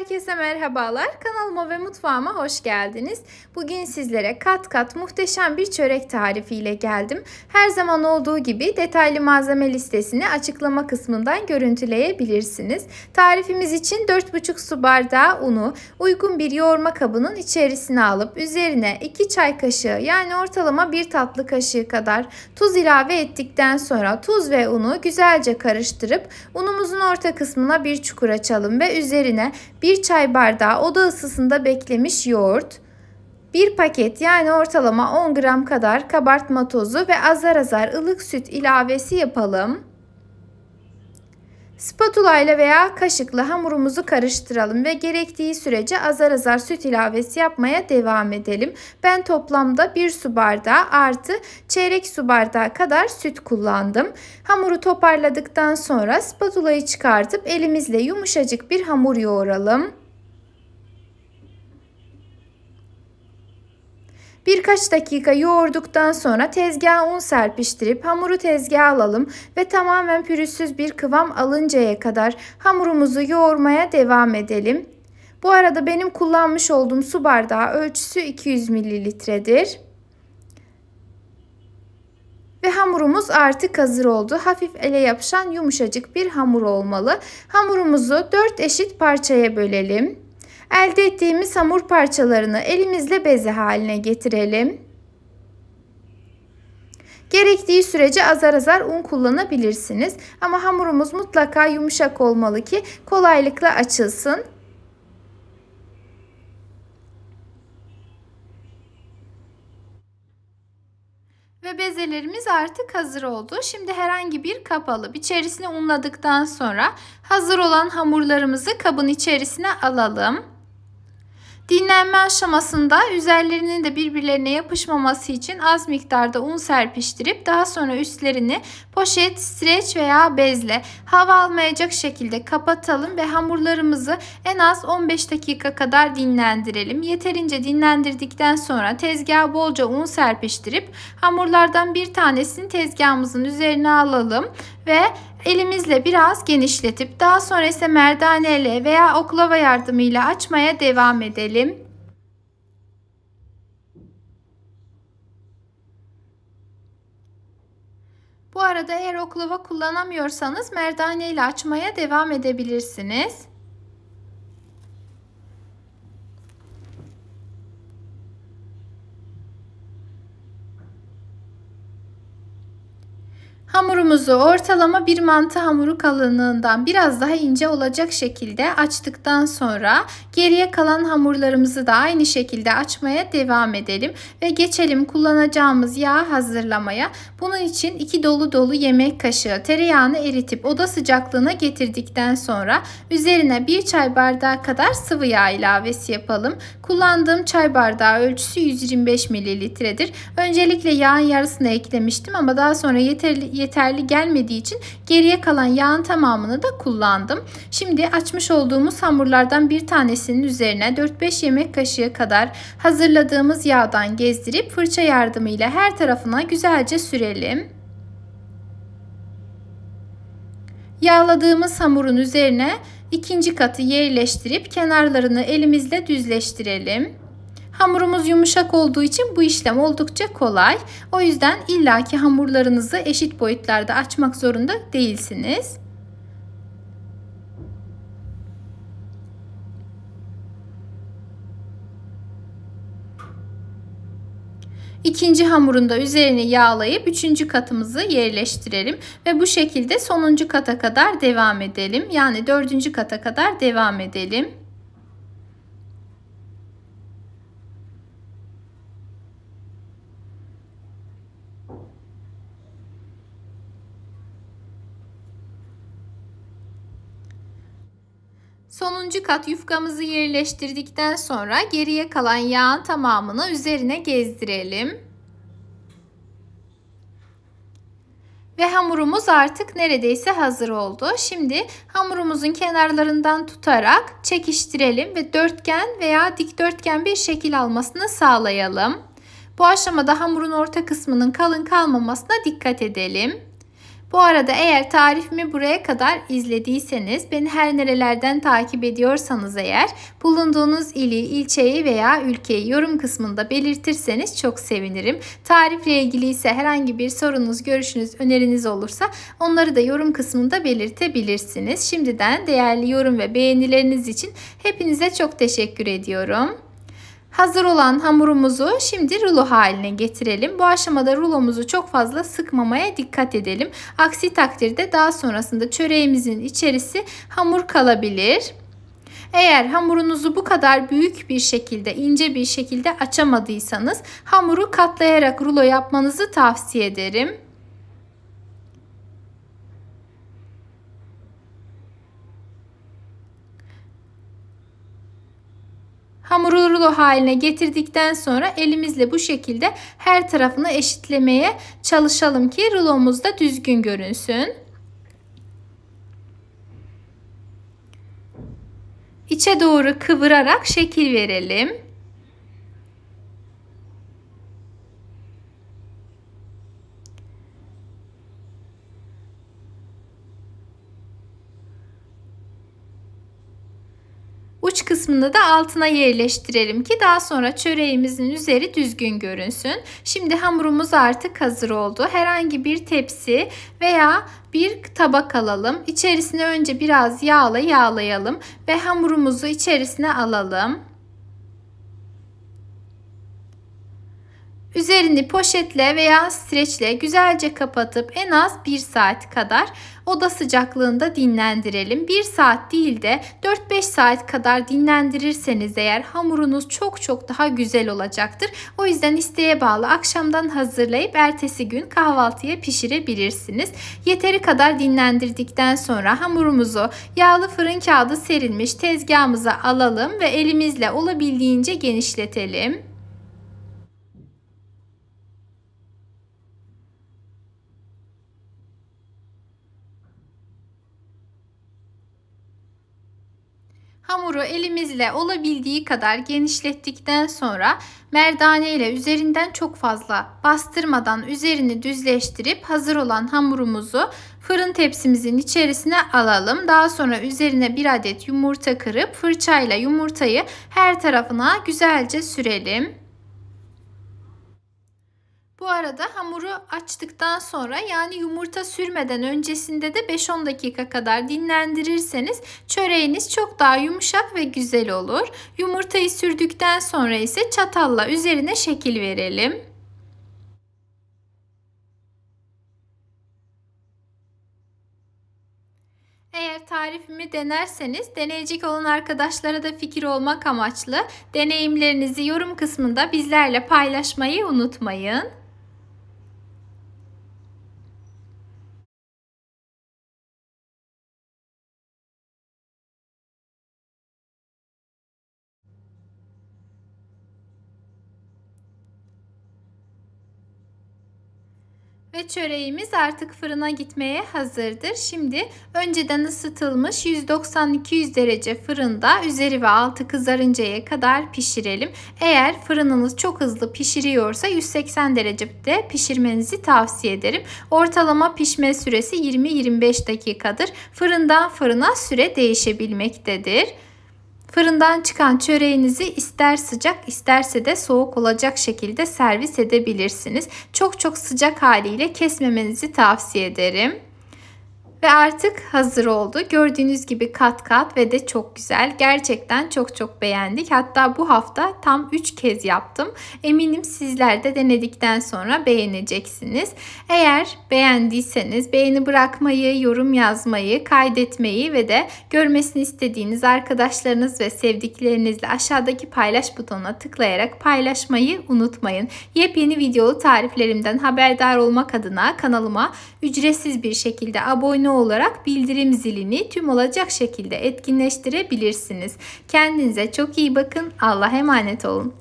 Herkese merhabalar. Kanalıma ve mutfağıma hoş geldiniz. Bugün sizlere kat kat muhteşem bir çörek tarifiyle geldim. Her zaman olduğu gibi detaylı malzeme listesini açıklama kısmından görüntüleyebilirsiniz. Tarifimiz için 4,5 su bardağı unu uygun bir yoğurma kabının içerisine alıp üzerine 2 çay kaşığı yani ortalama 1 tatlı kaşığı kadar tuz ilave ettikten sonra tuz ve unu güzelce karıştırıp unumuzun orta kısmına bir çukur açalım ve üzerine 1 çay bardağı oda ısısında beklemiş yoğurt, 1 paket yani ortalama 10 gram kadar kabartma tozu ve azar azar ılık süt ilavesi yapalım. Spatula ile veya kaşıkla hamurumuzu karıştıralım ve gerektiği sürece azar azar süt ilavesi yapmaya devam edelim. Ben toplamda 1 su bardağı artı çeyrek su bardağı kadar süt kullandım. Hamuru toparladıktan sonra spatulayı çıkartıp elimizle yumuşacık bir hamur yoğuralım. Birkaç dakika yoğurduktan sonra tezgaha un serpiştirip hamuru tezgaha alalım ve tamamen pürüzsüz bir kıvam alıncaya kadar hamurumuzu yoğurmaya devam edelim. Bu arada benim kullanmış olduğum su bardağı ölçüsü 200 mililitredir. Ve hamurumuz artık hazır oldu. Hafif ele yapışan yumuşacık bir hamur olmalı. Hamurumuzu 4 eşit parçaya bölelim. Elde ettiğimiz hamur parçalarını elimizle beze haline getirelim. Gerektiği sürece azar azar un kullanabilirsiniz. Ama hamurumuz mutlaka yumuşak olmalı ki kolaylıkla açılsın. Ve bezelerimiz artık hazır oldu. Şimdi herhangi bir kap alıp içerisine unladıktan sonra hazır olan hamurlarımızı kabın içerisine alalım. Dinlenme aşamasında üzerlerinin de birbirlerine yapışmaması için az miktarda un serpiştirip daha sonra üstlerini poşet, streç veya bezle hava almayacak şekilde kapatalım ve hamurlarımızı en az 15 dakika kadar dinlendirelim. Yeterince dinlendirdikten sonra tezgaha bolca un serpiştirip hamurlardan bir tanesini tezgahımızın üzerine alalım ve elimizle biraz genişletip daha sonra ise merdaneyle veya oklava yardımıyla açmaya devam edelim. Bu arada eğer oklava kullanamıyorsanız merdaneyle açmaya devam edebilirsiniz. Hamurumuzu ortalama bir mantı hamuru kalınlığından biraz daha ince olacak şekilde açtıktan sonra geriye kalan hamurlarımızı da aynı şekilde açmaya devam edelim ve geçelim kullanacağımız yağı hazırlamaya. Bunun için 2 dolu dolu yemek kaşığı tereyağını eritip oda sıcaklığına getirdikten sonra üzerine 1 çay bardağı kadar sıvı yağ ilavesi yapalım. Kullandığım çay bardağı ölçüsü 125 mililitredir. Öncelikle yağın yarısını eklemiştim ama daha sonra yeterli gelmediği için geriye kalan yağın tamamını da kullandım. Şimdi açmış olduğumuz hamurlardan bir tanesinin üzerine 4-5 yemek kaşığı kadar hazırladığımız yağdan gezdirip fırça yardımıyla her tarafına güzelce sürelim. Yağladığımız hamurun üzerine ikinci katı yerleştirip kenarlarını elimizle düzleştirelim. Hamurumuz yumuşak olduğu için bu işlem oldukça kolay. O yüzden illaki hamurlarınızı eşit boyutlarda açmak zorunda değilsiniz. İkinci hamurun da üzerini yağlayıp üçüncü katımızı yerleştirelim ve bu şekilde sonuncu kata kadar devam edelim. Yani dördüncü kata kadar devam edelim. Sonuncu kat yufkamızı yerleştirdikten sonra geriye kalan yağın tamamını üzerine gezdirelim. Ve hamurumuz artık neredeyse hazır oldu. Şimdi hamurumuzun kenarlarından tutarak çekiştirelim ve dörtgen veya dikdörtgen bir şekil almasını sağlayalım. Bu aşamada hamurun orta kısmının kalın kalmamasına dikkat edelim. Bu arada eğer tarifimi buraya kadar izlediyseniz, beni her nerelerden takip ediyorsanız eğer, bulunduğunuz ili, ilçeyi veya ülkeyi yorum kısmında belirtirseniz çok sevinirim. Tarifle ilgili ise herhangi bir sorunuz, görüşünüz, öneriniz olursa onları da yorum kısmında belirtebilirsiniz. Şimdiden değerli yorum ve beğenileriniz için hepinize çok teşekkür ediyorum. Hazır olan hamurumuzu şimdi rulo haline getirelim. Bu aşamada rulomuzu çok fazla sıkmamaya dikkat edelim. Aksi takdirde daha sonrasında çöreğimizin içerisi hamur kalabilir. Eğer hamurunuzu bu kadar büyük bir şekilde, ince bir şekilde açamadıysanız hamuru katlayarak rulo yapmanızı tavsiye ederim. Hamuru rulo haline getirdikten sonra elimizle bu şekilde her tarafını eşitlemeye çalışalım ki rulomuz da düzgün görünsün. İçe doğru kıvırarak şekil verelim. Uç kısmını da altına yerleştirelim ki daha sonra çöreğimizin üzeri düzgün görünsün. Şimdi hamurumuz artık hazır oldu. Herhangi bir tepsi veya bir tabak alalım. İçerisine önce biraz yağlayalım ve hamurumuzu içerisine alalım. Üzerini poşetle veya streçle güzelce kapatıp en az 1 saat kadar oda sıcaklığında dinlendirelim. 1 saat değil de 4-5 saat kadar dinlendirirseniz eğer hamurunuz çok daha güzel olacaktır. O yüzden isteğe bağlı akşamdan hazırlayıp ertesi gün kahvaltıya pişirebilirsiniz. Yeteri kadar dinlendirdikten sonra hamurumuzu yağlı fırın kağıdı serilmiş tezgahımıza alalım ve elimizle olabildiğince genişletelim. Hamuru elimizle olabildiği kadar genişlettikten sonra merdane ile üzerinden çok fazla bastırmadan üzerini düzleştirip hazır olan hamurumuzu fırın tepsimizin içerisine alalım. Daha sonra üzerine bir adet yumurta kırıp fırçayla yumurtayı her tarafına güzelce sürelim. Bu arada hamuru açtıktan sonra, yani yumurta sürmeden öncesinde de 5-10 dakika kadar dinlendirirseniz çöreğiniz çok daha yumuşak ve güzel olur. Yumurtayı sürdükten sonra ise çatalla üzerine şekil verelim. Eğer tarifimi denerseniz deneyecek olan arkadaşlara da fikir olmak amaçlı deneyimlerinizi yorum kısmında bizlerle paylaşmayı unutmayın. Ve çöreğimiz artık fırına gitmeye hazırdır. Şimdi önceden ısıtılmış 190-200 derece fırında üzeri ve altı kızarıncaya kadar pişirelim. Eğer fırınınız çok hızlı pişiriyorsa 180 derecede pişirmenizi tavsiye ederim. Ortalama pişme süresi 20-25 dakikadır. Fırından fırına süre değişebilmektedir. Fırından çıkan çöreğinizi ister sıcak isterse de soğuk olacak şekilde servis edebilirsiniz. Çok sıcak haliyle kesmemenizi tavsiye ederim. Ve artık hazır oldu. Gördüğünüz gibi kat kat ve de çok güzel. Gerçekten çok beğendik. Hatta bu hafta tam 3 kez yaptım. Eminim sizler de denedikten sonra beğeneceksiniz. Eğer beğendiyseniz beğeni bırakmayı, yorum yazmayı, kaydetmeyi ve de görmesini istediğiniz arkadaşlarınız ve sevdiklerinizle aşağıdaki paylaş butonuna tıklayarak paylaşmayı unutmayın. Yepyeni videolu tariflerimden haberdar olmak adına kanalıma ücretsiz bir şekilde abone olarak bildirim zilini tüm olacak şekilde etkinleştirebilirsiniz. Kendinize çok iyi bakın. Allah'a emanet olun.